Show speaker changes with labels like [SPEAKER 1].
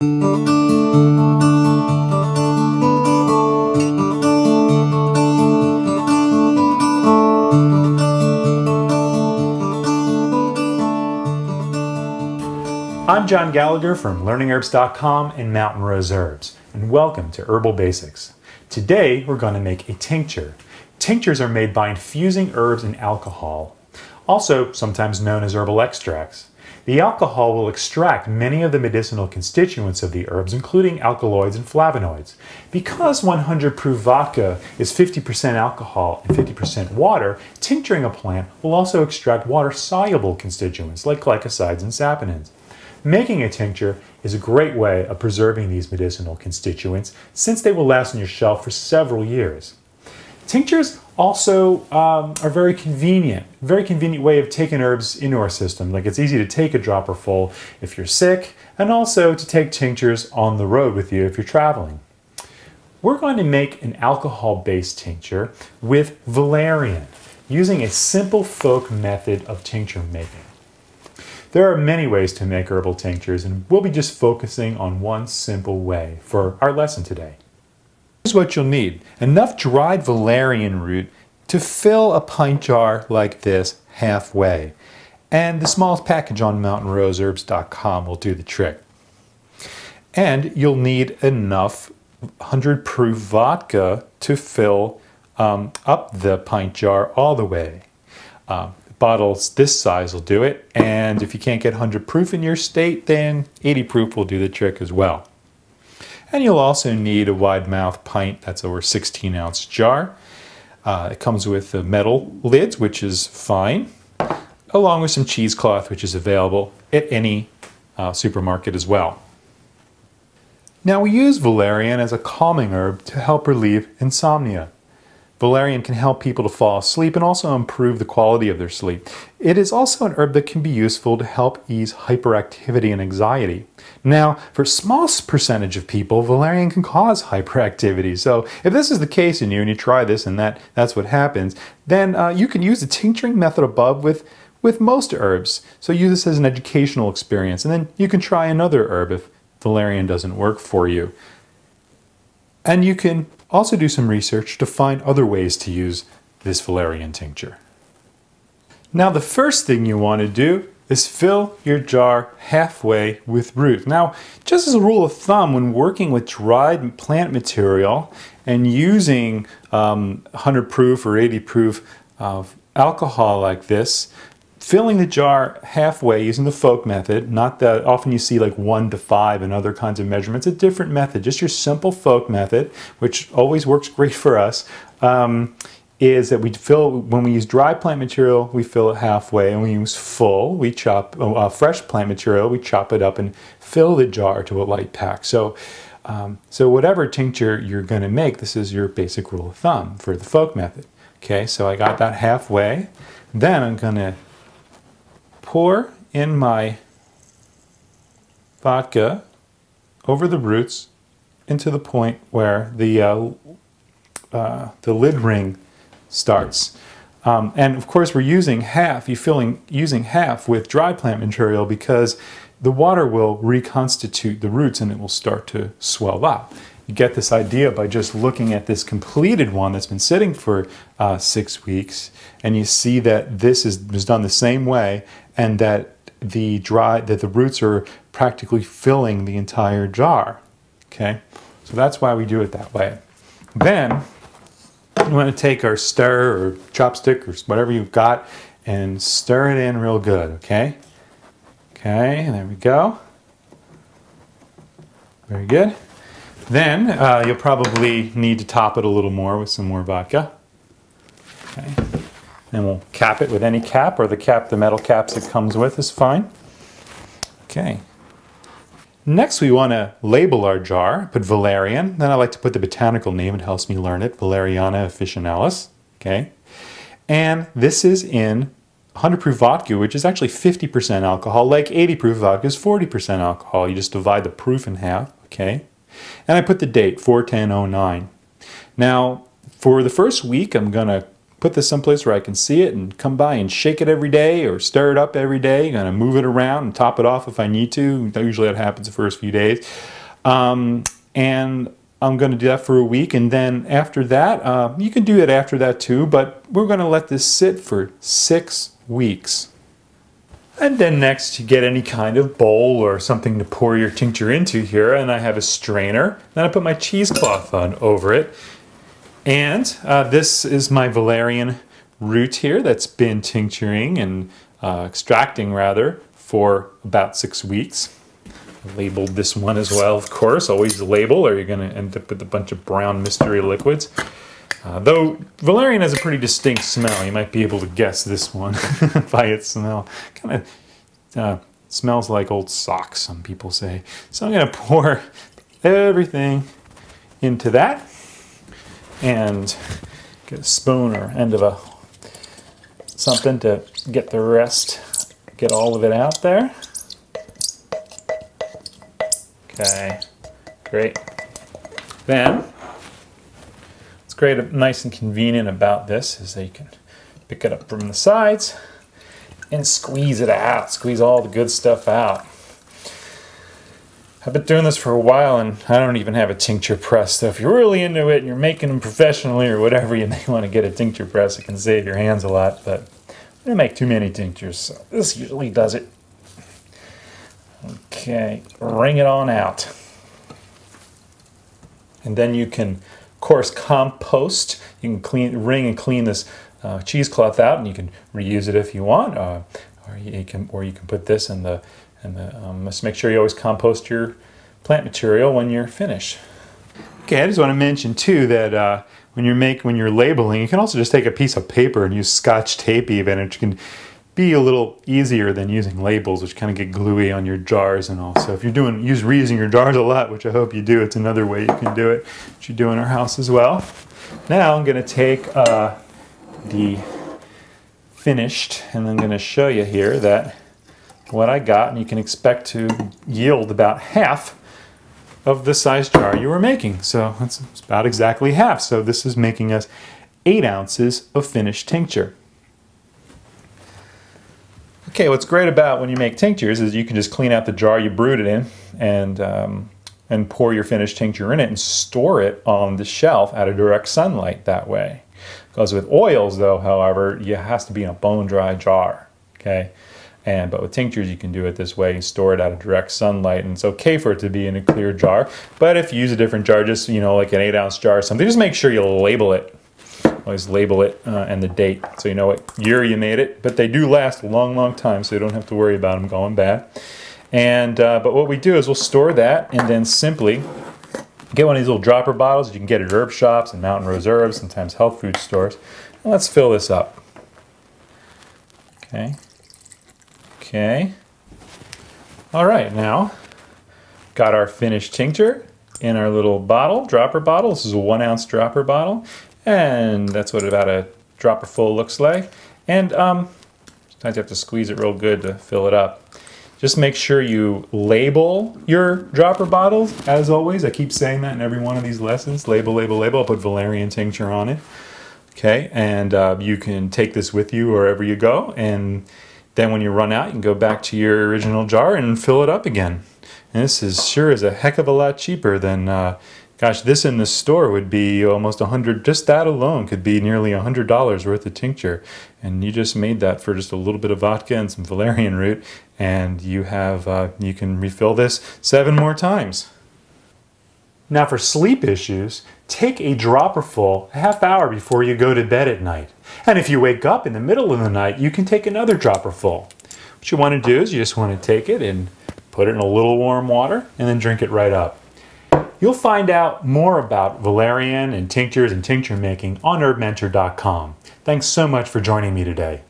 [SPEAKER 1] I'm John Gallagher from LearningHerbs.com and Mountain Rose Herbs, and welcome to Herbal Basics. Today we're going to make a tincture. Tinctures are made by infusing herbs in alcohol, also sometimes known as herbal extracts. The alcohol will extract many of the medicinal constituents of the herbs, including alkaloids and flavonoids. Because 100 proof vodka is 50% alcohol and 50% water, tincturing a plant will also extract water-soluble constituents like glycosides and saponins. Making a tincture is a great way of preserving these medicinal constituents since they will last on your shelf for several years. Tinctures also are very convenient way of taking herbs into our system. Like, it's easy to take a dropper full if you're sick, and also to take tinctures on the road with you if you're traveling. We're going to make an alcohol-based tincture with valerian, using a simple folk method of tincture making. There are many ways to make herbal tinctures, and we'll be just focusing on one simple way for our lesson today. Here's what you'll need: enough dried valerian root to fill a pint jar like this halfway. And the smallest package on mountainroseherbs.com will do the trick. And you'll need enough 100 proof vodka to fill up the pint jar all the way. Bottles this size will do it, and if you can't get 100 proof in your state, then 80 proof will do the trick as well. And you'll also need a wide mouth pint, that's over 16-ounce jar. It comes with metal lids, which is fine, along with some cheesecloth, which is available at any supermarket as well. Now, we use valerian as a calming herb to help relieve insomnia. Valerian can help people to fall asleep and also improve the quality of their sleep. It is also an herb that can be useful to help ease hyperactivity and anxiety. Now, for a small percentage of people, valerian can cause hyperactivity. So if this is the case in you and you try this and that's what happens, then you can use the tincturing method above with most herbs. So use this as an educational experience, and then you can try another herb if valerian doesn't work for you. And you can also do some research to find other ways to use this valerian tincture. Now, the first thing you want to do is fill your jar halfway with root. Now, just as a rule of thumb, when working with dried plant material and using 100 proof or 80 proof alcohol like this, filling the jar halfway using the folk method, not that often you see like 1 to 5 and other kinds of measurements, a different method, just your simple folk method, which always works great for us, is that we fill, when we use dry plant material, we fill it halfway, and we use full, we chop fresh plant material, we chop it up and fill the jar to a light pack. So whatever tincture you're going to make, this is your basic rule of thumb for the folk method. Okay, so I got that halfway. Then I'm going to pour in my vodka over the roots into the point where the lid ring starts. And of course we're using half, using half with dry plant material because the water will reconstitute the roots and it will start to swell up. You get this idea by just looking at this completed one that's been sitting for 6 weeks, and you see that this was done the same way, and that the roots are practically filling the entire jar. Okay, so that's why we do it that way. Then we want to take our stir or chopstick or whatever you've got and stir it in real good. Okay, there we go. Very good. Then you'll probably need to top it a little more with some more vodka. Okay. Then we'll cap it with any cap, or the metal caps it comes with is fine. Okay. Next we want to label our jar, put valerian. Then I like to put the botanical name, it helps me learn it, Valeriana officinalis. Okay. And this is in 100 proof vodka, which is actually 50% alcohol, like 80 proof vodka is 40% alcohol. You just divide the proof in half. Okay. And I put the date, 4/10/09. Now, for the first week, I'm going to put this someplace where I can see it and come by and shake it every day or stir it up every day, kind of move it around and top it off if I need to. Usually that happens the first few days. And I'm going to do that for a week, and then after that, you can do it after that too, but we're going to let this sit for 6 weeks. And then next you get any kind of bowl or something to pour your tincture into here, and I have a strainer. Then I put my cheesecloth on over it. And this is my valerian root here that's been tincturing and extracting rather for about 6 weeks. Labeled this one as well, of course. Always label or you're going to end up with a bunch of brown mystery liquids. Though valerian has a pretty distinct smell. You might be able to guess this one by its smell. Kind of smells like old socks, some people say. So I'm going to pour everything into that and get a spoon or end of something to get the rest, get all of it out there. Okay, great. Then, what's great, nice and convenient about this is that you can pick it up from the sides and squeeze it out, squeeze all the good stuff out. I've been doing this for a while and I don't even have a tincture press, so if you're really into it and you're making them professionally or whatever, you may want to get a tincture press. It can save your hands a lot, but I don't make too many tinctures, so this usually does it. Okay, wring it on out. And then you can, of course, compost. You can wring and clean this cheesecloth out, and you can reuse it if you want, or you can put this in the just make sure you always compost your plant material when you're finished. Okay, I just want to mention too that when you're labeling, you can also just take a piece of paper and use Scotch tape even, and you can be a little easier than using labels, which kind of get gluey on your jars and all. So if you're reusing your jars a lot, which I hope you do, it's another way you can do it, which you do in our house as well. Now I'm going to take the finished, and I'm going to show you here that what I got, and you can expect to yield about half of the size jar you were making. So it's about exactly half. So this is making us 8 ounces of finished tincture. Okay, what's great about when you make tinctures is you can just clean out the jar you brewed it in and pour your finished tincture in it and store it on the shelf out of direct sunlight that way. Because with oils though, however, it has to be in a bone dry jar, okay? But with tinctures you can do it this way, you store it out of direct sunlight, and it's okay for it to be in a clear jar. But if you use a different jar, just like an 8-ounce jar or something, just make sure you label it. Always label it and the date so you know what year you made it. But they do last a long, long time, so you don't have to worry about them going bad. And but what we do is we'll store that and then simply get one of these little dropper bottles you can get at herb shops and Mountain Rose Herbs, sometimes health food stores. And let's fill this up. Okay. Okay. All right, now got our finished tincture in our little bottle, dropper bottle. This is a 1-ounce dropper bottle. And that's what about a dropper full looks like. And sometimes you have to squeeze it real good to fill it up. Just make sure you label your dropper bottles, as always. I keep saying that in every one of these lessons. Label, label, label. I'll put valerian tincture on it. Okay, and you can take this with you wherever you go. And then when you run out, you can go back to your original jar and fill it up again. And this sure is a heck of a lot cheaper than... gosh, this in the store would be almost $100. Just that alone could be nearly $100 worth of tincture. And you just made that for just a little bit of vodka and some valerian root, and you can refill this 7 more times. Now for sleep issues, take a dropper full a half hour before you go to bed at night. And if you wake up in the middle of the night, you can take another dropper full. What you want to do is you just want to take it and put it in a little warm water and then drink it right up. You'll find out more about valerian and tinctures and tincture making on herbmentor.com. Thanks so much for joining me today.